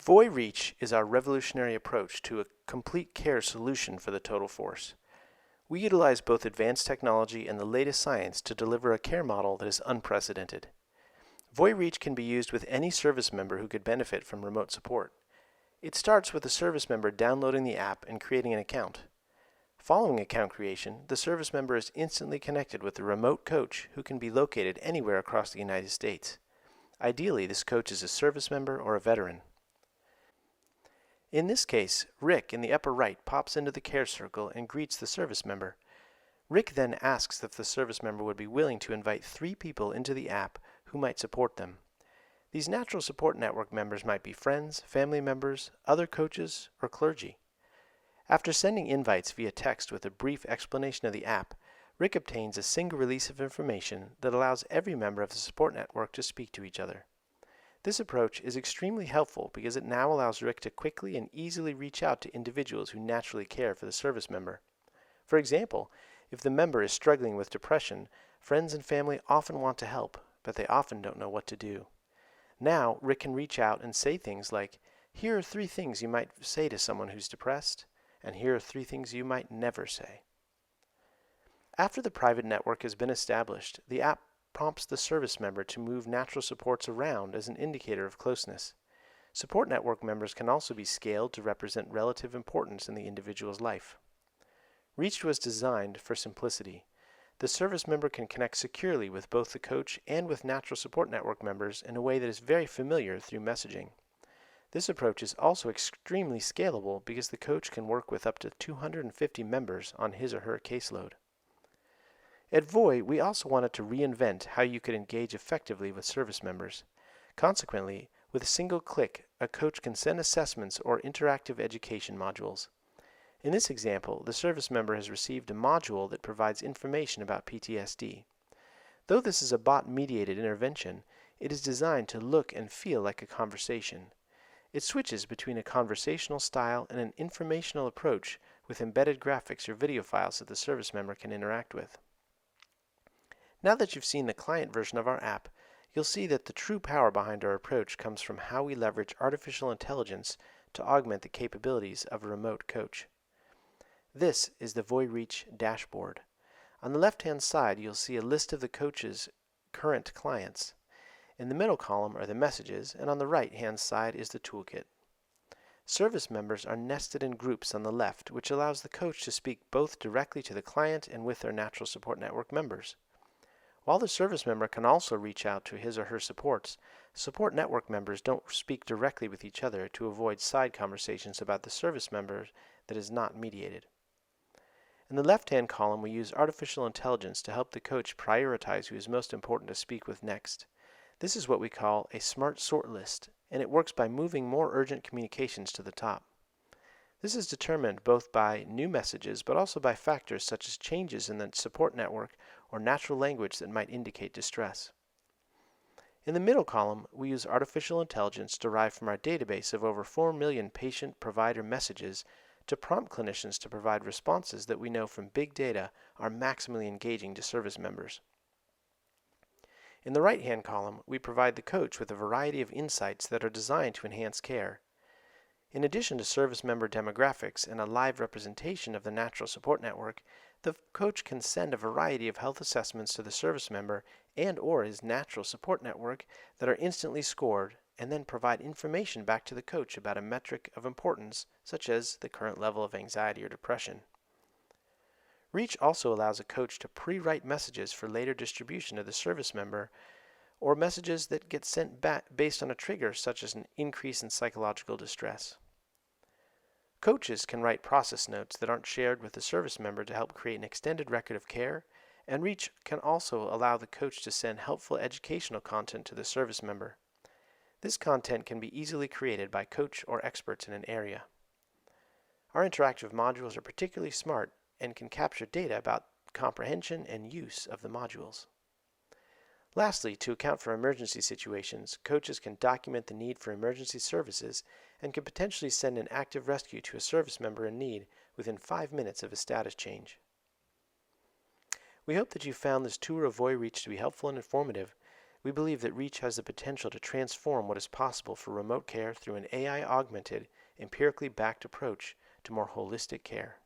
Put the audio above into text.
VoiReach is our revolutionary approach to a complete care solution for the total force. We utilize both advanced technology and the latest science to deliver a care model that is unprecedented. VoiReach can be used with any service member who could benefit from remote support. It starts with the service member downloading the app and creating an account. Following account creation, the service member is instantly connected with a remote coach who can be located anywhere across the United States. Ideally, this coach is a service member or a veteran. In this case, Rick in the upper right pops into the care circle and greets the service member. Rick then asks if the service member would be willing to invite 3 people into the app who might support them. These Natural Support Network members might be friends, family members, other coaches, or clergy. After sending invites via text with a brief explanation of the app, Rick obtains a single release of information that allows every member of the support network to speak to each other. This approach is extremely helpful because it now allows Rick to quickly and easily reach out to individuals who naturally care for the service member. For example, if the member is struggling with depression, friends and family often want to help, but they often don't know what to do. Now, Rick can reach out and say things like, "Here are 3 things you might say to someone who's depressed," and "Here are 3 things you might never say." After the private network has been established, the app prompts the service member to move natural supports around as an indicator of closeness. Support network members can also be scaled to represent relative importance in the individual's life. Reach was designed for simplicity. The service member can connect securely with both the coach and with natural support network members in a way that is very familiar through messaging. This approach is also extremely scalable because the coach can work with up to 250 members on his or her caseload. At Voi, we also wanted to reinvent how you could engage effectively with service members. Consequently, with a single click, a coach can send assessments or interactive education modules. In this example, the service member has received a module that provides information about PTSD. Though this is a bot-mediated intervention, it is designed to look and feel like a conversation. It switches between a conversational style and an informational approach with embedded graphics or video files that the service member can interact with. Now that you've seen the client version of our app, you'll see that the true power behind our approach comes from how we leverage artificial intelligence to augment the capabilities of a remote coach. This is the VoiReach dashboard. On the left-hand side, you'll see a list of the coach's current clients. In the middle column are the messages, and on the right-hand side is the toolkit. Service members are nested in groups on the left, which allows the coach to speak both directly to the client and with their Natural Support Network members. While the service member can also reach out to his or her supports, support network members don't speak directly with each other to avoid side conversations about the service member that is not mediated. In the left-hand column, we use artificial intelligence to help the coach prioritize who is most important to speak with next. This is what we call a smart sort list, and it works by moving more urgent communications to the top. This is determined both by new messages but also by factors such as changes in the support network or natural language that might indicate distress. In the middle column, we use artificial intelligence derived from our database of over 4 million patient-provider messages to prompt clinicians to provide responses that we know from big data are maximally engaging to service members. In the right-hand column, we provide the coach with a variety of insights that are designed to enhance care. In addition to service member demographics and a live representation of the Natural Support Network, the coach can send a variety of health assessments to the service member and/or his Natural Support Network that are instantly scored, and then provide information back to the coach about a metric of importance, such as the current level of anxiety or depression. Reach also allows a coach to pre-write messages for later distribution to the service member, or messages that get sent back based on a trigger such as an increase in psychological distress. Coaches can write process notes that aren't shared with the service member to help create an extended record of care, and Reach can also allow the coach to send helpful educational content to the service member. This content can be easily created by coach or experts in an area. Our interactive modules are particularly smart and can capture data about comprehension and use of the modules. Lastly, to account for emergency situations, coaches can document the need for emergency services and can potentially send an active rescue to a service member in need within 5 minutes of a status change. We hope that you found this tour of VoiReach to be helpful and informative. We believe that REACH has the potential to transform what is possible for remote care through an AI-augmented, empirically backed approach to more holistic care.